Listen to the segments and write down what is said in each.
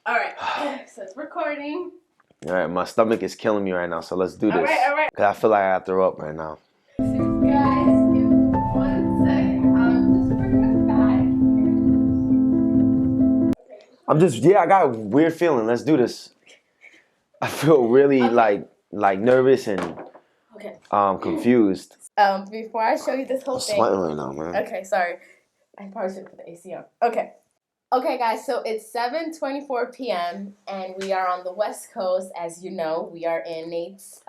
All right, so it's recording. All right, my stomach is killing me right now, so let's do this. All right. Cause I feel like I gotta throw up right now. Guys, give me 1 second. I'm just bringing it back. I got a weird feeling. Let's do this. I feel really like nervous and confused. Before I show you this whole thing. I'm sweating right now, man. Okay, sorry. I probably should put the AC on. Okay, guys, so it's 7:24 p.m. and we are on the West Coast. As you know, we are in Nate's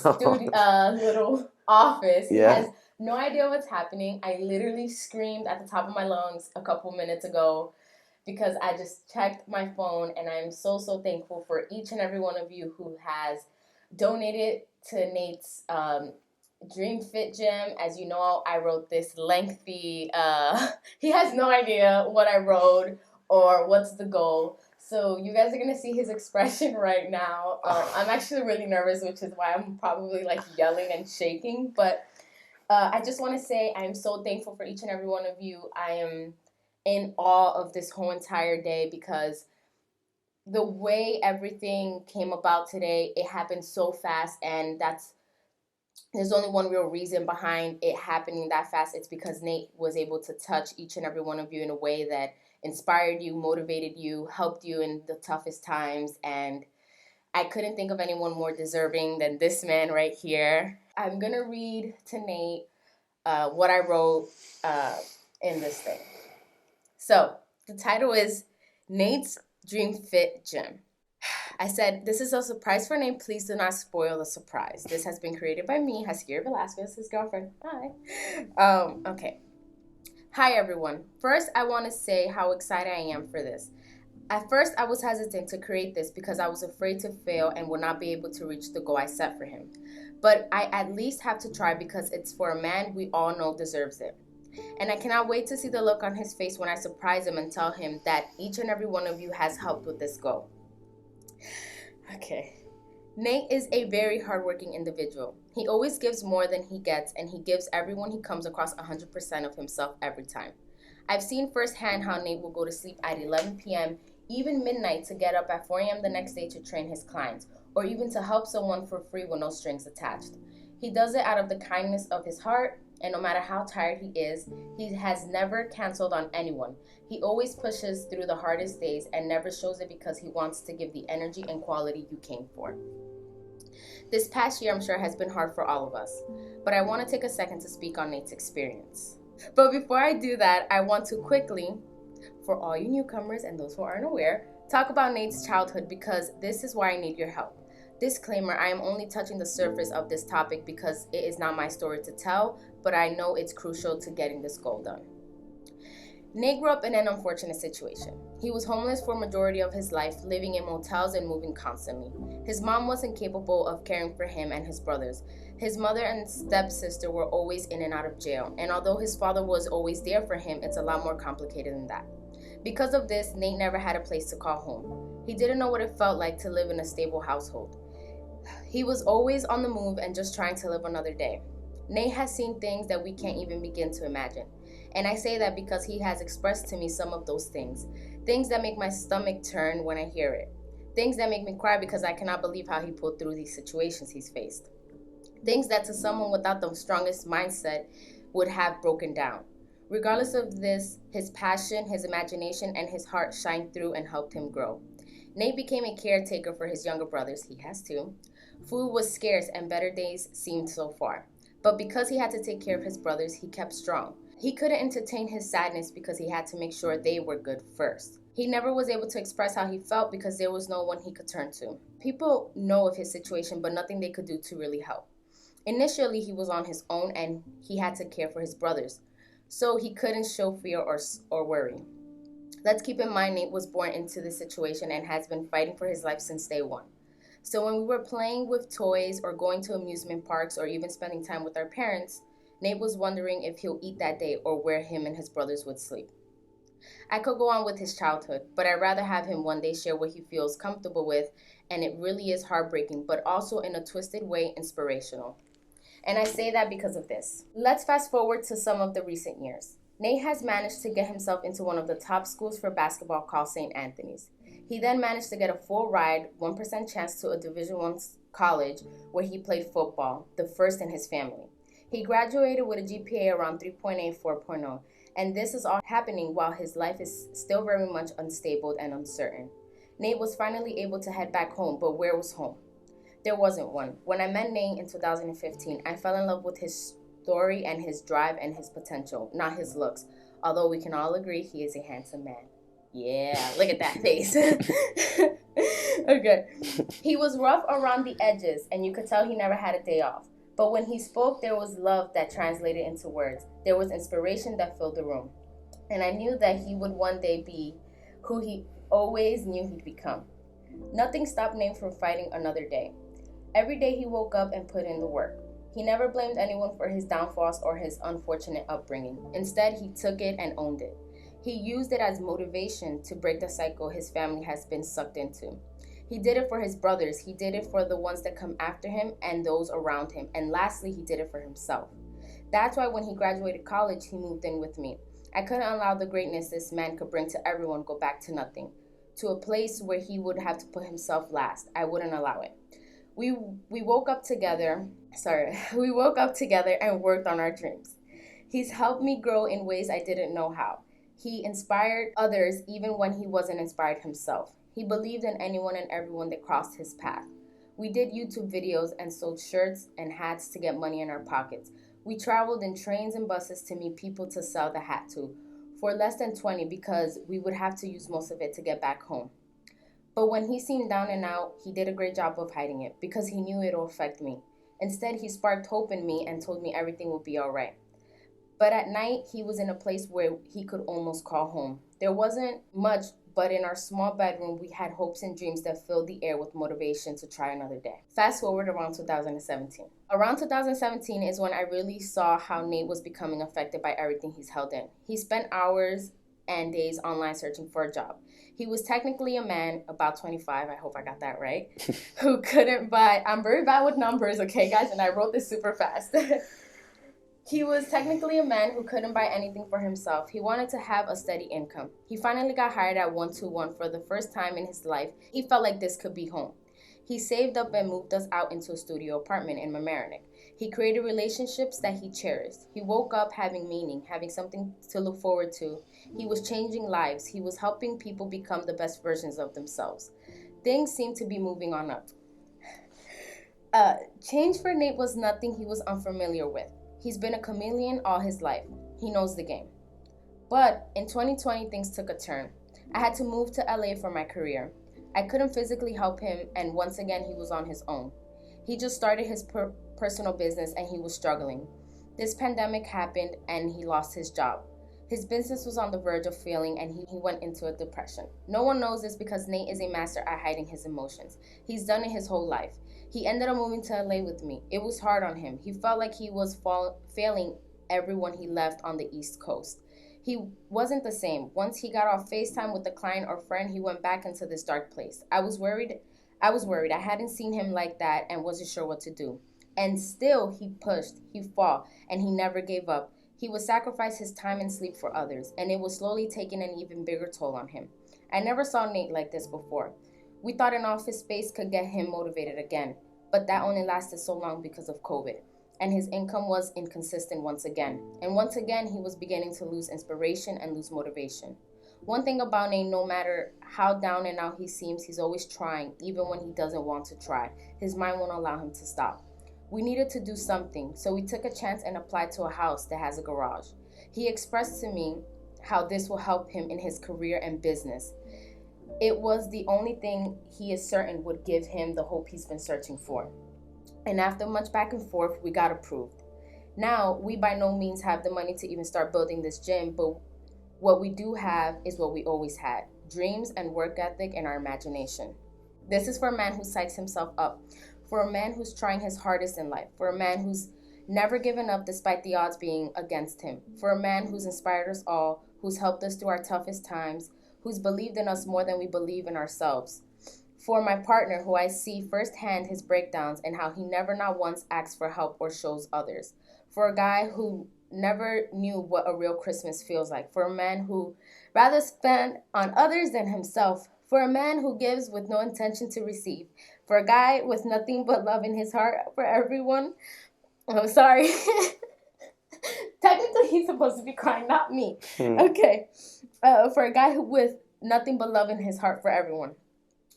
little office. Yeah. He has no idea what's happening. I literally screamed at the top of my lungs a couple minutes ago because I just checked my phone, and I'm so thankful for each and every one of you who has donated to Nate's Dream Fit Gym. As you know, I wrote this lengthy, he has no idea what I wrote or what's the goal. So you guys are going to see his expression right now. I'm actually really nervous, which is why I'm probably like yelling and shaking. But I just want to say I'm so thankful for each and every one of you. I am in awe of this whole entire day because the way everything came about today, it happened so fast, and there's only one real reason behind it happening that fast. It's because Nate was able to touch each and every one of you in a way that inspired you, motivated you, helped you in the toughest times. And I couldn't think of anyone more deserving than this man right here. I'm going to read to Nate what I wrote in this thing. So the title is Nate's Dream Fit Gym. I said, this is a surprise for Nate. Please do not spoil the surprise. This has been created by me, Haskiri, his girlfriend. Hi. Okay. Hi, everyone. First, I want to say how excited I am for this. At first, I was hesitant to create this because I was afraid to fail and would not be able to reach the goal I set for him. But I at least have to try because it's for a man we all know deserves it. And I cannot wait to see the look on his face when I surprise him and tell him that each and every one of you has helped with this goal. Okay. Nate is a very hardworking individual. He always gives more than he gets, and he gives everyone he comes across 100% of himself every time. I've seen firsthand how Nate will go to sleep at 11 p.m., even midnight, to get up at 4 a.m. the next day to train his clients, or even to help someone for free with no strings attached. He does it out of the kindness of his heart, and no matter how tired he is, he has never canceled on anyone. He always pushes through the hardest days and never shows it because he wants to give the energy and quality you came for. This past year, I'm sure, has been hard for all of us, but I want to take a second to speak on Nate's experience. But before I do that, I want to quickly, for all you newcomers and those who aren't aware, talk about Nate's childhood because this is why I need your help. Disclaimer, I am only touching the surface of this topic because it is not my story to tell, but I know it's crucial to getting this goal done. Nate grew up in an unfortunate situation. He was homeless for a majority of his life, living in motels and moving constantly. His mom wasn't capable of caring for him and his brothers. His mother and stepsister were always in and out of jail, and although his father was always there for him, it's a lot more complicated than that. Because of this, Nate never had a place to call home. He didn't know what it felt like to live in a stable household. He was always on the move and just trying to live another day. Nate has seen things that we can't even begin to imagine. And I say that because he has expressed to me some of those things. Things that make my stomach turn when I hear it. Things that make me cry because I cannot believe how he pulled through these situations he's faced. Things that to someone without the strongest mindset would have broken down. Regardless of this, his passion, his imagination, and his heart shined through and helped him grow. Nate became a caretaker for his younger brothers. He has two. Food was scarce and better days seemed so far. But because he had to take care of his brothers, he kept strong. He couldn't entertain his sadness because he had to make sure they were good first. He never was able to express how he felt because there was no one he could turn to. People know of his situation, but nothing they could do to really help. Initially, he was on his own and he had to care for his brothers, so he couldn't show fear or worry. Let's keep in mind Nate was born into this situation and has been fighting for his life since day one. So when we were playing with toys or going to amusement parks or even spending time with our parents, Nate was wondering if he'll eat that day or where him and his brothers would sleep. I could go on with his childhood, but I'd rather have him one day share what he feels comfortable with, and it really is heartbreaking, but also in a twisted way inspirational. And I say that because of this. Let's fast forward to some of the recent years. Nate has managed to get himself into one of the top schools for basketball called St. Anthony's. He then managed to get a full ride, 1% chance to a Division I college where he played football, the first in his family. He graduated with a GPA around 3.8, 4.0, and this is all happening while his life is still very much unstable and uncertain. Nate was finally able to head back home, but where was home? There wasn't one. When I met Nate in 2015, I fell in love with his story and his drive and his potential, not his looks, although we can all agree he is a handsome man. Yeah, look at that face. Okay. He was rough around the edges, and you could tell he never had a day off. But when he spoke, there was love that translated into words. There was inspiration that filled the room. And I knew that he would one day be who he always knew he'd become. Nothing stopped Nate from fighting another day. Every day he woke up and put in the work. He never blamed anyone for his downfalls or his unfortunate upbringing. Instead, he took it and owned it. He used it as motivation to break the cycle his family has been sucked into. He did it for his brothers, he did it for the ones that come after him and those around him, and lastly, he did it for himself. That's why when he graduated college, he moved in with me. I couldn't allow the greatness this man could bring to everyone go back to nothing, to a place where he would have to put himself last. I wouldn't allow it. We woke up together and worked on our dreams. He's helped me grow in ways I didn't know how. He inspired others even when he wasn't inspired himself. He believed in anyone and everyone that crossed his path. We did YouTube videos and sold shirts and hats to get money in our pockets. We traveled in trains and buses to meet people to sell the hat to for less than 20 because we would have to use most of it to get back home. But when he seemed down and out, he did a great job of hiding it because he knew it would affect me. Instead, he sparked hope in me and told me everything would be all right. But at night, he was in a place where he could almost call home. There wasn't much, but in our small bedroom, we had hopes and dreams that filled the air with motivation to try another day. Fast forward around 2017. Around 2017 is when I really saw how Nate was becoming affected by everything he's held in. He spent hours and days online searching for a job. He was technically a man, about 25, I hope I got that right, who couldn't buy, I'm very bad with numbers, okay guys, and I wrote this super fast. He was technically a man who couldn't buy anything for himself. He wanted to have a steady income. He finally got hired at 121 for the first time in his life. He felt like this could be home. He saved up and moved us out into a studio apartment in Mamaroneck. He created relationships that he cherished. He woke up having meaning, having something to look forward to. He was changing lives. He was helping people become the best versions of themselves. Things seemed to be moving on up. Change for Nate was nothing he was unfamiliar with. He's been a chameleon all his life. He knows the game. But in 2020, things took a turn. I had to move to LA for my career. I couldn't physically help him, and once again, he was on his own. He just started his personal business, and he was struggling. This pandemic happened, and he lost his job. His business was on the verge of failing, and he went into a depression. No one knows this because Nate is a master at hiding his emotions. He's done it his whole life. He ended up moving to LA with me. It was hard on him. He felt like he was failing everyone he left on the East Coast. He wasn't the same. Once he got off FaceTime with a client or friend, he went back into this dark place. I was worried. I hadn't seen him like that and wasn't sure what to do. And still, he pushed, he fought, and he never gave up. He would sacrifice his time and sleep for others, and it was slowly taking an even bigger toll on him. I never saw Nate like this before. We thought an office space could get him motivated again, but that only lasted so long because of COVID. And his income was inconsistent once again. And once again, he was beginning to lose inspiration and lose motivation. One thing about Nate, no matter how down and out he seems, he's always trying, even when he doesn't want to try. His mind won't allow him to stop. We needed to do something, so we took a chance and applied to a house that has a garage. He expressed to me how this will help him in his career and business. It was the only thing he is certain would give him the hope he's been searching for. And after much back and forth, we got approved. Now, we by no means have the money to even start building this gym, but what we do have is what we always had: dreams and work ethic and our imagination. This is for a man who psychs himself up, for a man who's trying his hardest in life, for a man who's never given up despite the odds being against him, for a man who's inspired us all, who's helped us through our toughest times, who's believed in us more than we believe in ourselves. For my partner, who I see firsthand his breakdowns and how he never not once asks for help or shows others. For a guy who never knew what a real Christmas feels like. For a man who rather spend on others than himself. For a man who gives with no intention to receive. For a guy with nothing but love in his heart for everyone. I'm sorry. Technically, he's supposed to be crying, not me. Okay. For a guy with nothing but love in his heart for everyone.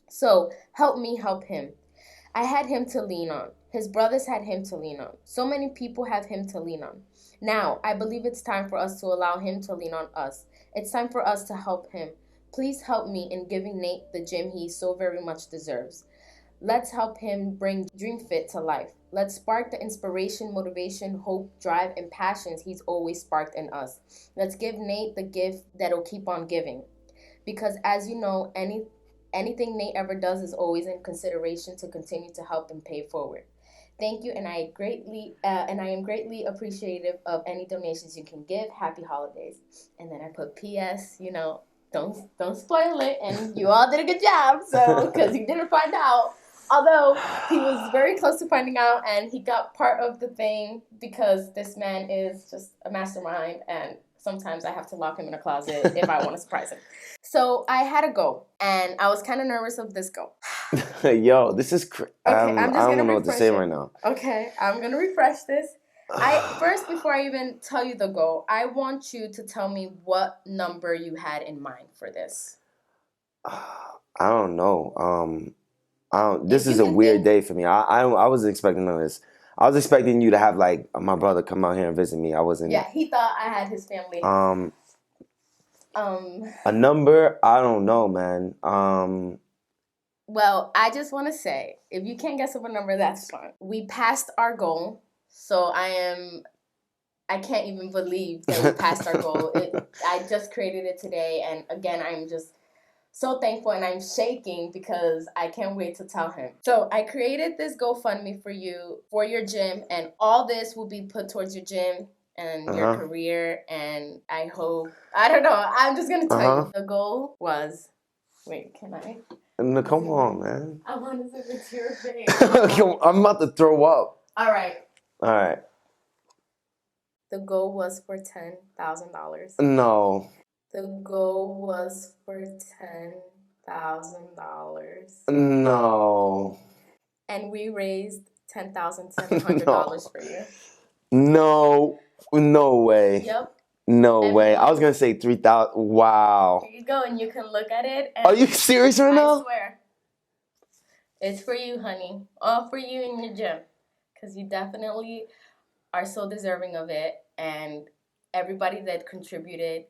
So, help me help him. I had him to lean on. His brothers had him to lean on. So many people have him to lean on. Now, I believe it's time for us to allow him to lean on us. It's time for us to help him. Please help me in giving Nate the gym he so very much deserves. Let's help him bring Dream Fit to life. Let's spark the inspiration, motivation, hope, drive, and passions he's always sparked in us. Let's give Nate the gift that'll keep on giving. Because as you know, anything Nate ever does is always in consideration to continue to help and pay forward. Thank you, and I am greatly appreciative of any donations you can give. Happy holidays. And then I put P.S. Don't spoil it, and you all did a good job. So because he didn't find out, although he was very close to finding out, and he got part of the thing because this man is just a mastermind, and sometimes I have to lock him in a closet if I want to surprise him. So I had a goal, and I was kind of nervous of this goal. Yo, this is I don't know what to say right now. Okay, I'm gonna refresh this. First, before I even tell you the goal, I want you to tell me what number you had in mind for this. I don't know. This is a weird day for me. I wasn't expecting none of this. I was expecting you to have like my brother come out here and visit me. I wasn't. Yeah, he thought I had his family. A number? I don't know, man. Well, I just want to say, if you can't guess up a number, that's fine. We passed our goal, so I can't even believe that we passed our goal. I just created it today, and again, I'm just so thankful, and I'm shaking because I can't wait to tell him. So I created this GoFundMe for you, for your gym, and all this will be put towards your gym and your career, and I don't know, I'm just going to tell you. The goal was, wait, can I? No, come on, man. I want to zoom into your face. I'm about to throw up. All right. The goal was for $10,000. No. The goal was for $10,000. No. And we raised $10,700 for you. No way. Yep. No way. I was gonna say 3,000. Wow. Here you go, and you can look at it. And are you serious right now? I swear. It's for you, honey. All for you in your gym. Because you definitely are so deserving of it. And everybody that contributed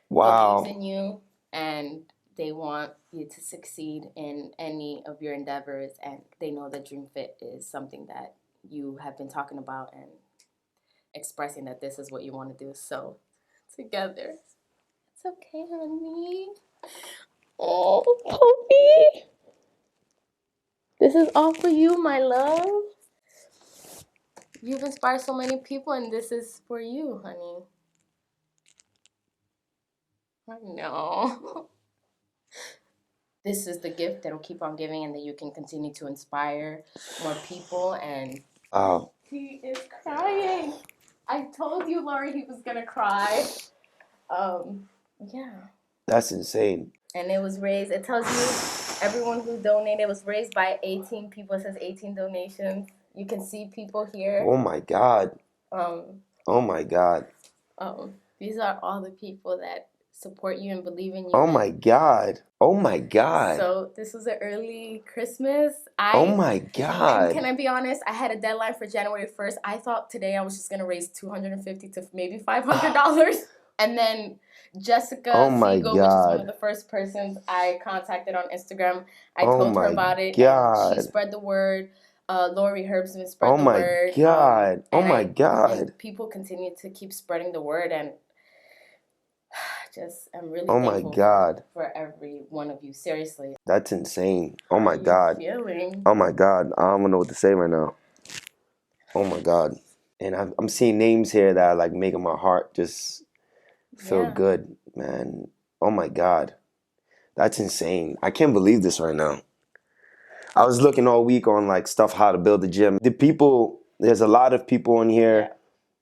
believes in you. And they want you to succeed in any of your endeavors. And they know that Dream Fit is something that you have been talking about and expressing that this is what you want to do. So, together. It's okay, honey. Oh, Poppy. This is all for you, my love. You've inspired so many people, and this is for you, honey. I know. This is the gift that'll keep on giving, and that you can continue to inspire more people. And he is crying. I told you, Laurie, he was gonna cry. Yeah. That's insane. And it was raised. It tells you everyone who donated was raised by 18 people. It says 18 donations. You can see people here. Oh my God. Oh my God. These are all the people that support you and believe in you. Oh my God. Oh my God. So this was an early Christmas. Oh my God. Can I be honest? I had a deadline for January 1st. I thought today I was just going to raise $250 to maybe $500. And then Jessica Siegel, which is one of the first persons I contacted on Instagram, I told her about it. And she spread the word. Lori Herbsman spread the word. Oh my God. And people continue to keep spreading the word, and I'm really thankful for every one of you. Seriously. That's insane. Oh my God. Feeling? Oh my God. I don't know what to say right now. Oh my God. And I'm seeing names here that are like making my heart just feel good, man. Oh my God. That's insane. I can't believe this right now. I was looking all week on like stuff how to build a gym. There's a lot of people in here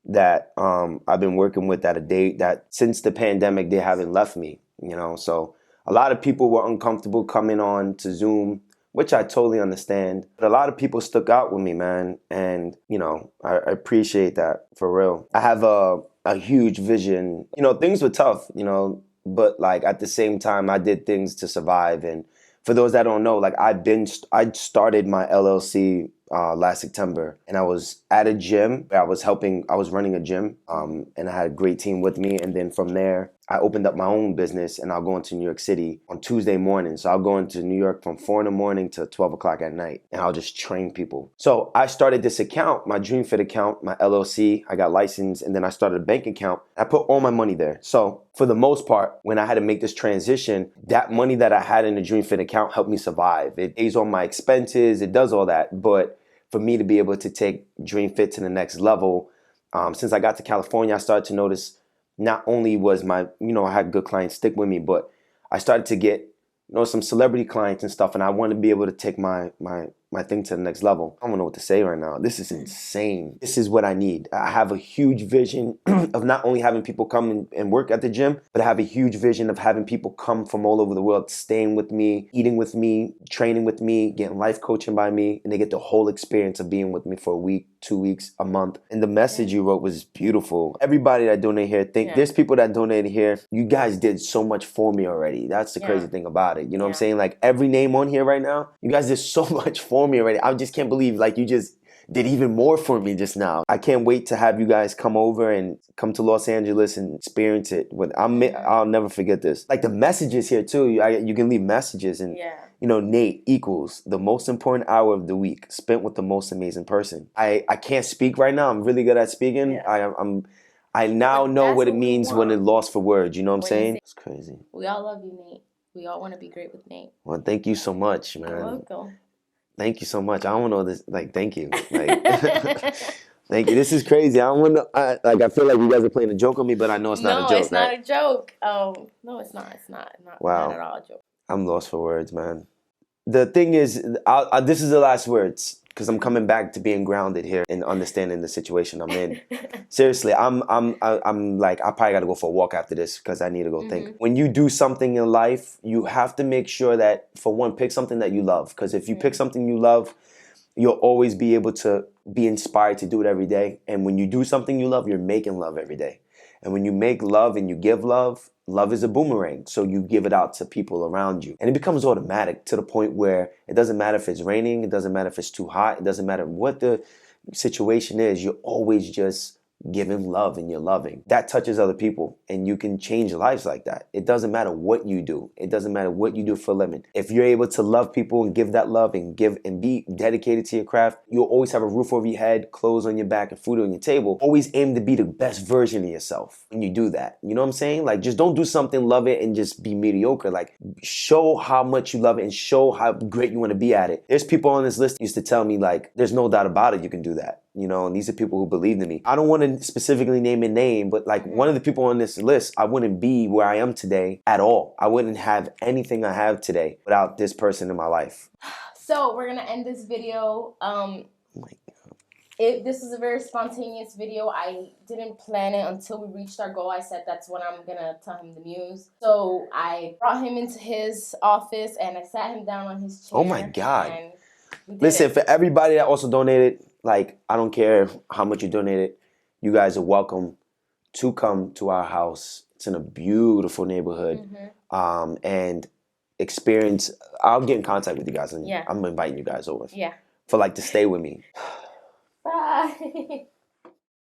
that I've been working with that since the pandemic, they haven't left me, you know. So a lot of people were uncomfortable coming on to Zoom, which I totally understand. But a lot of people stuck out with me, man. And, you know, I appreciate that, for real. I have a huge vision. You know, things were tough, you know, but like at the same time, I did things to survive. And for those that don't know, like I started my LLC last September, and I was at a gym. I was running a gym, and I had a great team with me. And then from there, I opened up my own business, and I'll go into New York City on Tuesday morning. So I'll go into New York from 4 in the morning to 12 o'clock at night, and I'll just train people. So I started this account, my Dream Fit account, my LLC. I got licensed, and then I started a bank account. I put all my money there. So for the most part, when I had to make this transition, that money that I had in the Dream Fit account helped me survive. It pays all my expenses. It does all that. But for me to be able to take Dream Fit to the next level, since I got to California, I started to notice not only was I had good clients stick with me, but I started to get, you know, some celebrity clients and stuff, and I wanted to be able to take my thing to the next level. I don't know what to say right now. This is insane. This is what I need. I have a huge vision of not only having people come and work at the gym, but I have a huge vision of having people come from all over the world, staying with me, eating with me, training with me, getting life coaching by me, and they get the whole experience of being with me for a week, 2 weeks, a month. And the message you wrote was beautiful. Everybody that donated here, there's people that donated here. You guys did so much for me already. That's the crazy thing about it. You know what I'm saying? Like every name on here right now, you guys did so much for me already. I just can't believe like you just did even more for me just now. I can't wait to have you guys come over and come to Los Angeles and experience it. I'll never forget this. Like the messages here too. You can leave messages, and you know, Nate equals the most important hour of the week spent with the most amazing person. I can't speak right now. I'm really good at speaking. I now know what it means when it's lost for words. You know what I'm saying? It's crazy. We all love you, Nate. We all want to be great with Nate. Well, thank you so much, man. You're welcome. Thank you so much. I don't know this. Like, thank you. Like, thank you. This is crazy. I don't want to. I feel like you guys are playing a joke on me, but I know it's not a joke. No, it's not a joke. No, it's not. It's not. Wow. Not at all a joke. I'm lost for words, man. The thing is, this is the last words, because I'm coming back to being grounded here and understanding the situation I'm in. Seriously, I'm like, I probably got to go for a walk after this because I need to go think. When you do something in life, you have to make sure that, for one, pick something that you love. Because if you pick something you love, you'll always be able to be inspired to do it every day. And when you do something you love, you're making love every day. And when you make love and you give love, love is a boomerang. So you give it out to people around you. And it becomes automatic to the point where it doesn't matter if it's raining, it doesn't matter if it's too hot, it doesn't matter what the situation is, you're always just giving love and you're loving. That touches other people, and you can change lives like that. It doesn't matter what you do. It doesn't matter what you do for a living. If you're able to love people and give that love and give and be dedicated to your craft, you'll always have a roof over your head, clothes on your back, and food on your table. Always aim to be the best version of yourself when you do that. You know what I'm saying? Like, just don't do something, love it, and just be mediocre. Like, show how much you love it and show how great you want to be at it. There's people on this list used to tell me, like, there's no doubt about it, you can do that. You know, and these are people who believed in me. I don't want to specifically name a name, but like one of the people on this list, I wouldn't be where I am today at all. I wouldn't have anything I have today without this person in my life. So we're going to end this video. Oh my God. This is a very spontaneous video. I didn't plan it until we reached our goal. I said that's when I'm going to tell him the news. So I brought him into his office and I sat him down on his chair. Oh my God. And listen, for everybody that also donated, like, I don't care how much you donated, you guys are welcome to come to our house. It's in a beautiful neighborhood. And experience. I'll get in contact with you guys, and I'm inviting you guys over. Yeah. For like to stay with me. Bye.